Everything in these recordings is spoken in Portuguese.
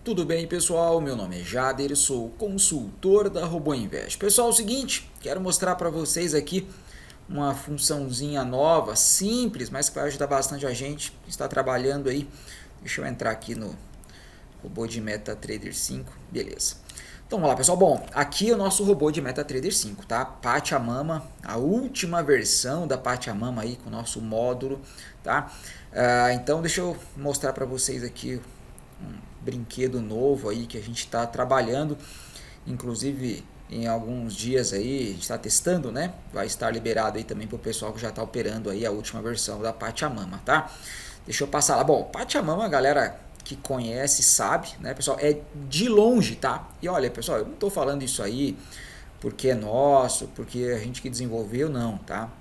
Tudo bem, pessoal? Meu nome é Jader, sou consultor da Robô Invest. Pessoal, é o seguinte, quero mostrar para vocês aqui uma funçãozinha nova, simples, mas que vai ajudar bastante a gente que está trabalhando aí. Deixa eu entrar aqui no robô de MetaTrader 5, beleza. Então vamos lá, pessoal. Bom, aqui é o nosso robô de MetaTrader 5, tá? Pachamama, a última versão da Pachamama aí com o nosso módulo, tá? Então deixa eu mostrar para vocês aqui um brinquedo novo aí que a gente está trabalhando, inclusive em alguns dias aí, a gente está testando, né? Vai estar liberado aí também para o pessoal que já está operando aí a última versão da Pachamama, tá? Deixa eu passar lá. Bom, Pachamama, galera que conhece sabe, né, pessoal? É de longe, tá? E olha, pessoal, eu não estou falando isso aí porque é nosso, porque a gente que desenvolveu, não, tá?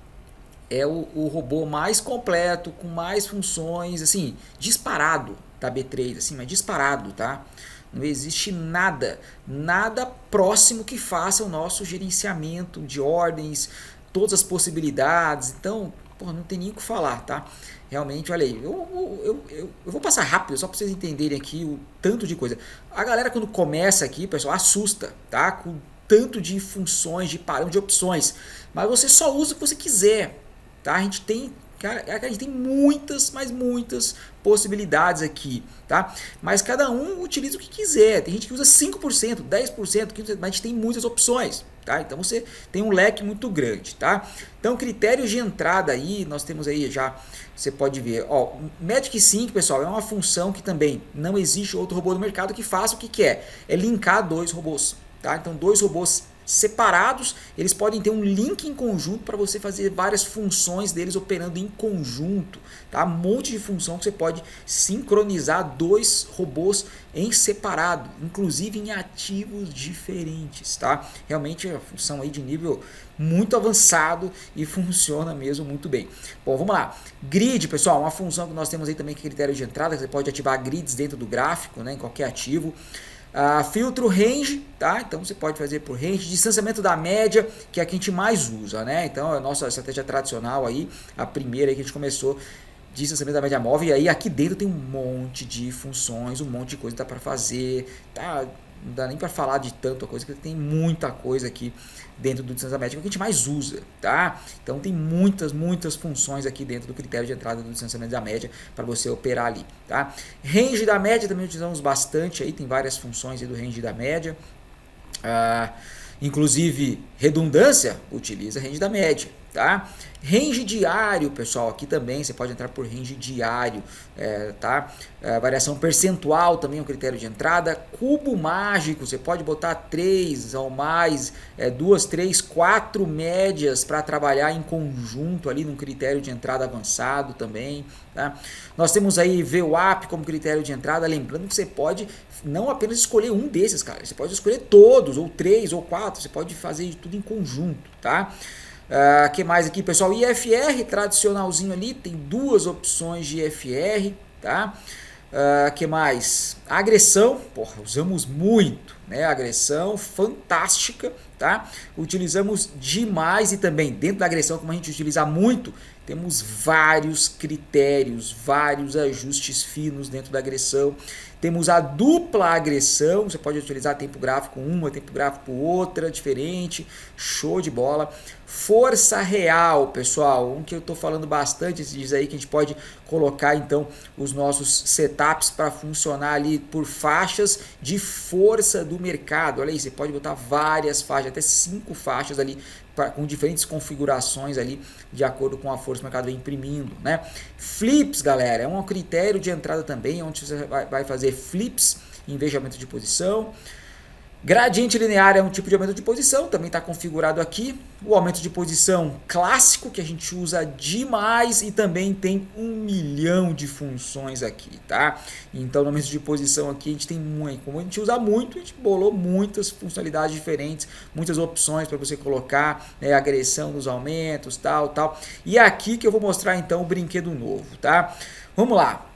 É o robô mais completo, com mais funções, assim, disparado da B3, assim, mas disparado, tá? Não existe nada próximo que faça o nosso gerenciamento de ordens, todas as possibilidades. Então, porra, não tem nem o que falar, tá? Realmente, olha aí, eu vou passar rápido só para vocês entenderem aqui o tanto de coisa. A galera quando começa aqui, pessoal, assusta, tá? Com tanto de funções, de parâmetros, de opções. Mas você só usa o que você quiser, tá? A gente tem, cara, a gente tem muitas, mas muitas possibilidades aqui, tá? Mas cada um utiliza o que quiser. Tem gente que usa 5%, 10%, 15%, mas a gente tem muitas opções, tá? Então você tem um leque muito grande, tá? Então critérios de entrada aí, nós temos aí já, você pode ver, ó, Magic Sync, pessoal, é uma função que também não existe outro robô no mercado que faça o que quer, é linkar dois robôs, tá? Então dois robôs separados, eles podem ter um link em conjunto para você fazer várias funções deles operando em conjunto, tá? Um monte de função que você pode sincronizar dois robôs em separado, inclusive em ativos diferentes, tá? Realmente é uma função aí de nível muito avançado e funciona mesmo muito bem. Bom, vamos lá. Grid, pessoal, uma função que nós temos aí também que é critério de entrada, você pode ativar grids dentro do gráfico, né, em qualquer ativo. Filtro range, tá? Então você pode fazer por range, distanciamento da média, que é a que a gente mais usa, né? Então é a nossa estratégia tradicional aí, a primeira aí que a gente começou, distanciamento da média móvel, e aí aqui dentro tem um monte de funções, um monte de coisa que dá para fazer, tá? Não dá nem para falar de tanta coisa, porque tem muita coisa aqui dentro do distanciamento da média que a gente mais usa, tá? Então tem muitas funções aqui dentro do critério de entrada do distanciamento da média para você operar ali, tá? Range da média também utilizamos bastante aí, tem várias funções aí do range da média. Inclusive redundância, utiliza range da média, tá? Range diário, pessoal, aqui também você pode entrar por range diário, tá? Variação percentual também é um critério de entrada. Cubo mágico, você pode botar 3 ou mais, 2, 3, 4 médias para trabalhar em conjunto ali num critério de entrada avançado também, tá? Nós temos aí VWAP como critério de entrada, lembrando que você pode não apenas escolher um desses, cara, você pode escolher todos, ou 3 ou 4, você pode fazer tudo em conjunto, tá? Que mais aqui, pessoal? IFR tradicionalzinho ali, tem duas opções de IFR, tá? Que mais? Agressão, porra, usamos muito, né? Agressão fantástica, tá? Utilizamos demais e também dentro da agressão, como a gente utiliza muito, temos vários critérios, vários ajustes finos dentro da agressão. Temos a dupla agressão, você pode utilizar tempo gráfico uma, tempo gráfico outra, diferente, show de bola. Força real, pessoal, um que eu estou falando bastante esses dias aí, que a gente pode colocar então os nossos setups para funcionar ali por faixas de força do mercado. Olha aí, você pode botar várias faixas, até 5 faixas ali, com diferentes configurações ali, de acordo com a força que o mercado vem imprimindo, né? Flips, galera, é um critério de entrada também, onde você vai fazer flips em vez de aumento de posição. Gradiente linear é um tipo de aumento de posição, também está configurado aqui. O aumento de posição clássico, que a gente usa demais e também tem 1 milhão de funções aqui, tá? Então, no aumento de posição aqui a gente tem muito, como a gente usa muito, a gente bolou muitas funcionalidades diferentes, muitas opções para você colocar, né, agressão nos aumentos, tal. E aqui que eu vou mostrar então o brinquedo novo, tá? Vamos lá.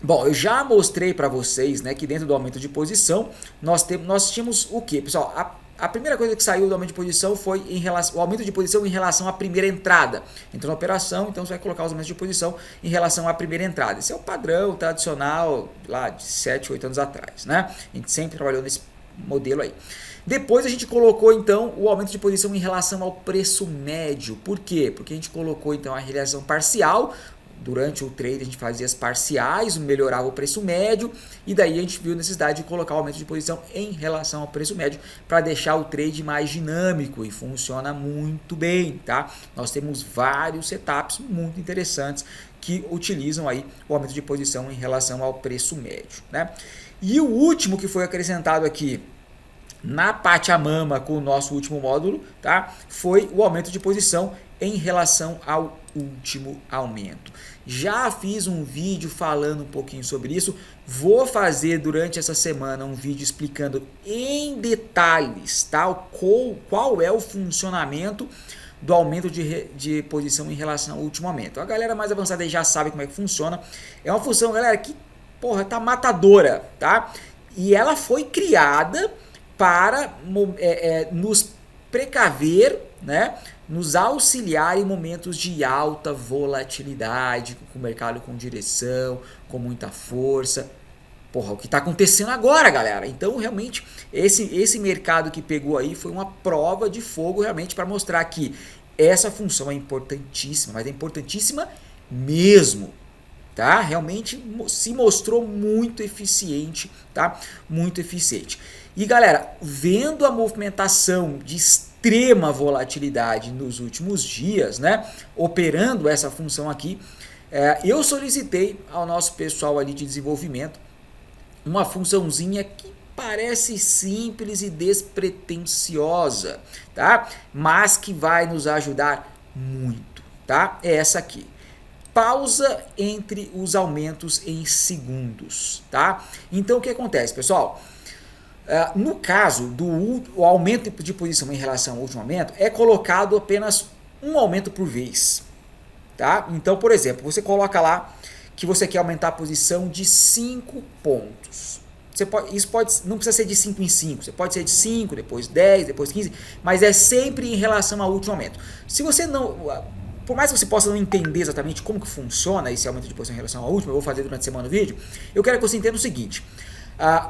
Bom, eu já mostrei para vocês, né, que dentro do aumento de posição nós tínhamos o que, pessoal? a primeira coisa que saiu do aumento de posição foi o aumento de posição em relação à primeira entrada. Entrou na operação, então você vai colocar os aumentos de posição em relação à primeira entrada. Esse é o padrão tradicional lá de 7, 8 anos atrás, né? A gente sempre trabalhou nesse modelo aí. Depois a gente colocou então o aumento de posição em relação ao preço médio. Por quê? Porque a gente colocou então a realização parcial. Durante o trade a gente fazia as parciais, melhorava o preço médio e daí a gente viu a necessidade de colocar o aumento de posição em relação ao preço médio para deixar o trade mais dinâmico e funciona muito bem, tá? Nós temos vários setups muito interessantes que utilizam aí o aumento de posição em relação ao preço médio, né? E o último que foi acrescentado aqui na Pachamama com o nosso último módulo, tá? Foi o aumento de posição em relação ao último aumento. Já fiz um vídeo falando um pouquinho sobre isso, vou fazer durante essa semana um vídeo explicando em detalhes, tá? Qual é o funcionamento do aumento de posição em relação ao último aumento. A galera mais avançada aí já sabe como é que funciona. É uma função, galera, que porra, tá matadora, tá? E ela foi criada para nos precaver, né? Nos auxiliar em momentos de alta volatilidade, com o mercado com direção, com muita força. Porra, o que está acontecendo agora, galera? Então, realmente, esse mercado que pegou aí foi uma prova de fogo, realmente, para mostrar que essa função é importantíssima, mas é importantíssima mesmo, tá? Realmente se mostrou muito eficiente, tá? Muito eficiente. E, galera, vendo a movimentação de extrema volatilidade nos últimos dias, né, operando essa função aqui, eu solicitei ao nosso pessoal ali de desenvolvimento uma funçãozinha que parece simples e despretensiosa, tá? Mas que vai nos ajudar muito, tá? É essa aqui. Pausa entre os aumentos em segundos, tá? Então o que acontece, pessoal? No caso do aumento de posição em relação ao último aumento, é colocado apenas um aumento por vez, tá? Então, por exemplo, você coloca lá que você quer aumentar a posição de 5 pontos. Não precisa ser de 5 em 5, você pode ser de 5, depois 10, depois 15, mas é sempre em relação ao último aumento. Se você não... Por mais que você possa não entender exatamente como que funciona esse aumento de posição em relação ao último, eu vou fazer durante a semana no vídeo, eu quero que você entenda o seguinte.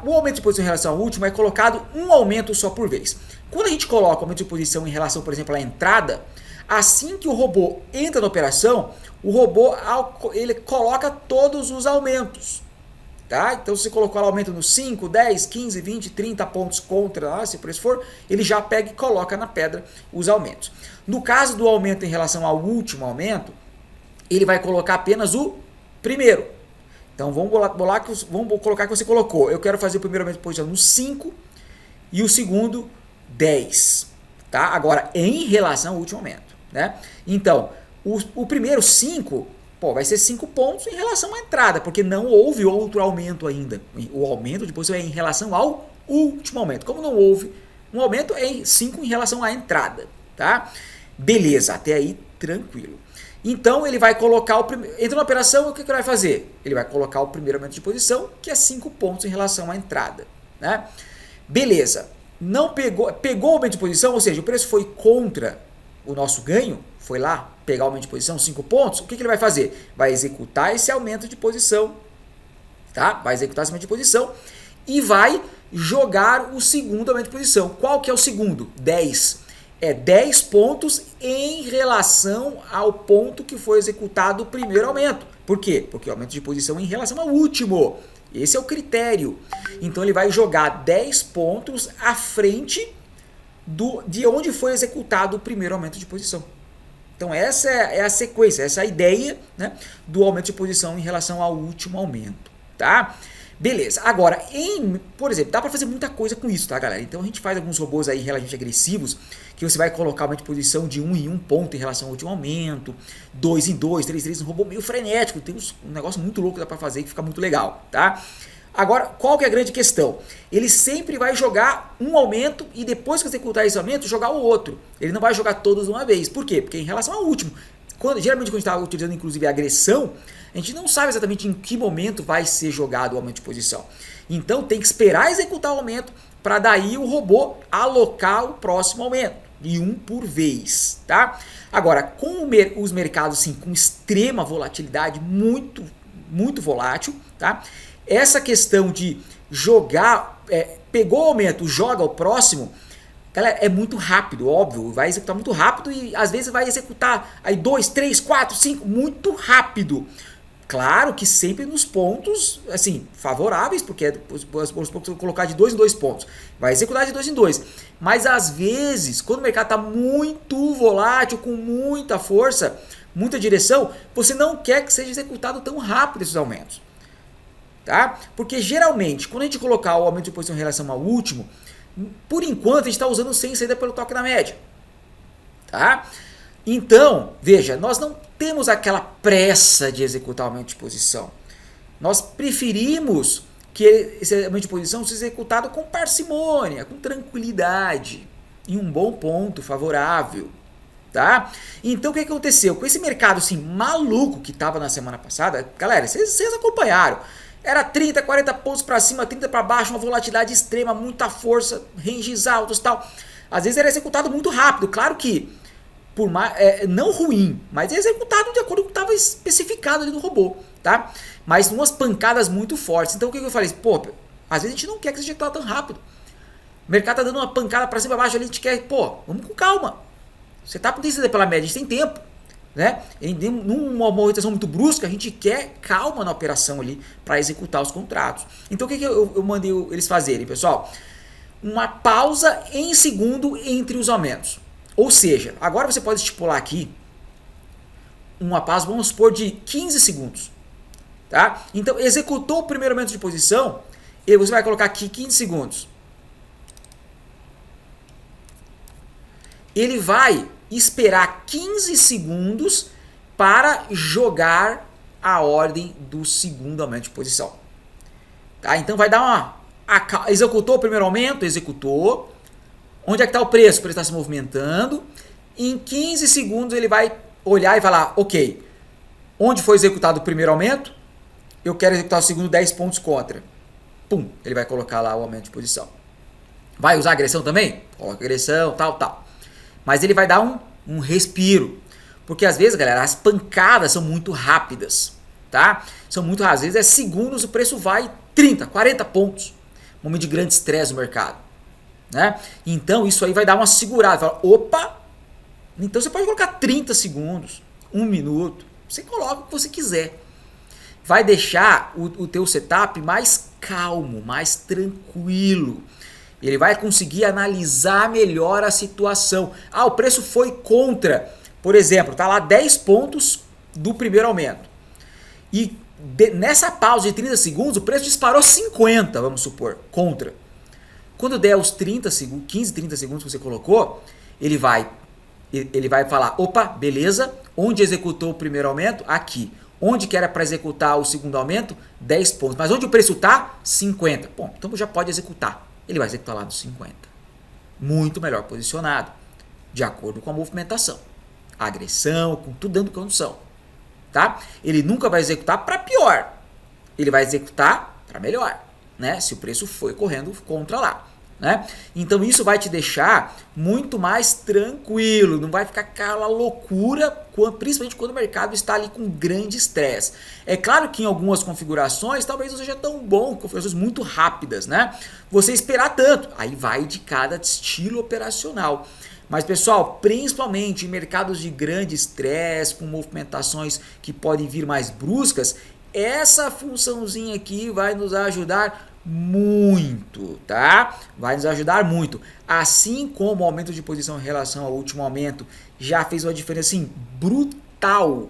O aumento de posição em relação ao último é colocado um aumento só por vez. Quando a gente coloca o aumento de posição em relação, por exemplo, à entrada, assim que o robô entra na operação, o robô ele coloca todos os aumentos. Tá? Então, se você colocar o aumento no 5, 10, 15, 20, 30 pontos contra, se o preço for, ele já pega e coloca na pedra os aumentos. No caso do aumento em relação ao último aumento, ele vai colocar apenas o primeiro. Então, vamos colocar que você colocou. Eu quero fazer o primeiro aumento de posição no 5 e o segundo 10. Tá? Agora, em relação ao último aumento. Né? Então, o primeiro 5, vai ser 5 pontos em relação à entrada, porque não houve outro aumento ainda. O aumento de posição é em relação ao último aumento. Como não houve um aumento, é 5 em relação à entrada. Tá? Beleza, até aí tranquilo. Então ele vai colocar o primeiro. Entra na operação, o que ele vai fazer? Ele vai colocar o primeiro aumento de posição, que é 5 pontos em relação à entrada. Né? Beleza. Não pegou o aumento de posição, ou seja, o preço foi contra o nosso ganho, foi lá pegar o aumento de posição, 5 pontos, o que ele vai fazer? Vai executar esse aumento de posição. Tá? Vai executar esse aumento de posição e vai jogar o segundo aumento de posição. Qual que é o segundo? 10. É 10 pontos em relação ao ponto que foi executado o primeiro aumento. Por quê? Porque o aumento de posição é em relação ao último. Esse é o critério. Então ele vai jogar 10 pontos à frente de onde foi executado o primeiro aumento de posição. Então essa é a sequência, essa é a ideia, né, do aumento de posição em relação ao último aumento. Tá? Beleza, agora, por exemplo, dá para fazer muita coisa com isso, tá, galera? Então a gente faz alguns robôs aí relativamente agressivos, que você vai colocar uma posição de 1 em 1 ponto em relação ao último aumento, 2 em 2, 3 em 3, um robô meio frenético, tem um negócio muito louco que dá para fazer que fica muito legal, tá? Agora, qual que é a grande questão? Ele sempre vai jogar um aumento e depois que executar esse aumento, jogar o outro. Ele não vai jogar todos de uma vez. Por quê? Porque em relação ao último, geralmente quando a gente está utilizando inclusive a agressão, A gente não sabe exatamente em que momento vai ser jogado o aumento de posição. Então tem que esperar executar o aumento para daí o robô alocar o próximo aumento, e um por vez, tá? Agora, com os mercados assim, com extrema volatilidade, muito volátil, tá? Essa questão de jogar, pegou o aumento, joga o próximo, galera, é muito rápido, óbvio, vai executar muito rápido e às vezes vai executar aí 2, 3, 4, 5, muito rápido. Claro que sempre nos pontos, assim, favoráveis, porque os pontos colocar de 2 em 2 pontos. Vai executar de 2 em 2. Mas às vezes, quando o mercado está muito volátil, com muita força, muita direção, você não quer que seja executado tão rápido esses aumentos. Tá? Porque geralmente, quando a gente colocar o aumento de posição em relação ao último, por enquanto a gente está usando sem saída pelo toque na média. Tá? Então, veja, nós não temos aquela pressa de executar o aumento de posição. Nós preferimos que esse aumento de posição seja executado com parcimônia, com tranquilidade, em um bom ponto favorável. Tá? Então o que aconteceu? Com esse mercado assim, maluco que estava na semana passada, galera, vocês acompanharam. Era 30, 40 pontos para cima, 30 para baixo, uma volatilidade extrema, muita força, ranges altos e tal. Às vezes era executado muito rápido, claro que por mais, não ruim, mas é executado de acordo com o que estava especificado ali no robô, tá? Mas umas pancadas muito fortes. Então o que eu falei? Pô, às vezes a gente não quer que seja executado tão rápido. O mercado tá dando uma pancada para cima e para baixo ali, a gente quer, pô, vamos com calma. Você tá por descer pela média, a gente tem tempo, né? Numa movimentação muito brusca, a gente quer calma na operação ali para executar os contratos. Então o que eu mandei eles fazerem, pessoal? Uma pausa em segundo entre os aumentos. Ou seja, agora você pode estipular aqui uma pausa, vamos supor, de 15 segundos. Tá? Então, executou o primeiro aumento de posição, e você vai colocar aqui 15 segundos. Ele vai esperar 15 segundos para jogar a ordem do segundo aumento de posição. Tá? Então, vai dar executou o primeiro aumento? Executou. Onde é que está o preço? O preço está se movimentando. Em 15 segundos ele vai olhar e falar, ok, onde foi executado o primeiro aumento? Eu quero executar o segundo 10 pontos contra. Pum, ele vai colocar lá o aumento de posição. Vai usar agressão também? Coloca agressão, tal. Mas ele vai dar um respiro. Porque às vezes, galera, as pancadas são muito rápidas. Tá? São muito rápidas. Às vezes é segundos, o preço vai 30, 40 pontos. Momento de grande estresse no mercado. Né? Então isso aí vai dar uma segurada. Fala, opa! Então você pode colocar 30 segundos, 1 minuto. Você coloca o que você quiser. Vai deixar o teu setup mais calmo, mais tranquilo. Ele vai conseguir analisar melhor a situação. Ah, o preço foi contra. Por exemplo, tá lá 10 pontos do primeiro aumento. E nessa pausa de 30 segundos, o preço disparou 50, vamos supor, contra. Quando der os 30 segundos, 15, 30 segundos que você colocou, ele vai falar, opa, beleza, onde executou o primeiro aumento? Aqui. Onde que era para executar o segundo aumento? 10 pontos. Mas onde o preço está? 50. Bom, então já pode executar. Ele vai executar lá nos 50. Muito melhor posicionado, de acordo com a movimentação. A agressão, com tudo dando condição. Tá? Ele nunca vai executar para pior. Ele vai executar para melhor, né? Se o preço foi correndo contra lá. Né? Então isso vai te deixar muito mais tranquilo, não vai ficar aquela loucura, principalmente quando o mercado está ali com grande estresse. É claro que em algumas configurações talvez não seja tão bom, configurações muito rápidas, né? Você esperar tanto, aí vai de cada estilo operacional. Mas pessoal, principalmente em mercados de grande estresse, com movimentações que podem vir mais bruscas, essa funçãozinha aqui vai nos ajudar muito, tá? Vai nos ajudar muito. Assim como o aumento de posição em relação ao último aumento já fez uma diferença assim brutal,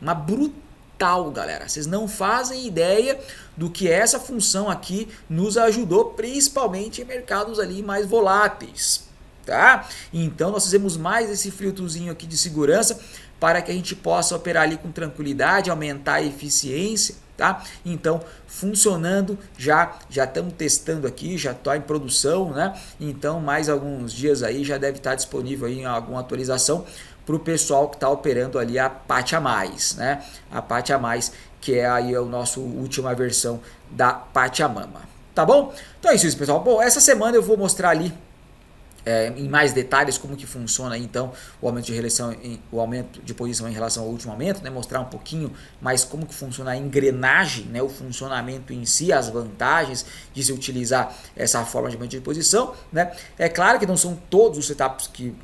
uma brutal, galera. Vocês não fazem ideia do que essa função aqui nos ajudou, principalmente em mercados ali mais voláteis, tá? Então nós fizemos mais esse filtrozinho aqui de segurança para que a gente possa operar ali com tranquilidade, aumentar a eficiência. Tá? Então, funcionando, já estamos testando aqui, já está em produção, né? Então, mais alguns dias aí já deve estar disponível aí alguma atualização para o pessoal que está operando ali a parte a mais, né? A parte a mais que é aí a nossa última versão da Pachamama. Tá bom? Então é isso, pessoal. Bom, essa semana eu vou mostrar ali em mais detalhes como que funciona aí, então o aumento de relação, o aumento de posição em relação ao último aumento, né? Mostrar um pouquinho mais como que funciona a engrenagem, né? O funcionamento em si, as vantagens de se utilizar essa forma de aumento de posição, né? É claro que não são todos os setups que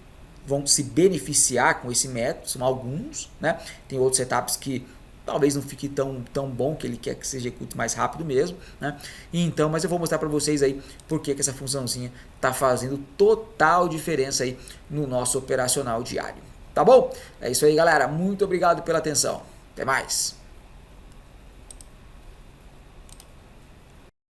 vão se beneficiar com esse método, são alguns, né? Tem outros setups que talvez não fique tão bom, que ele quer que se execute mais rápido mesmo, né? Então, mas eu vou mostrar para vocês aí porque que essa funçãozinha está fazendo total diferença aí no nosso operacional diário, tá bom? É isso aí, galera. Muito obrigado pela atenção. Até mais.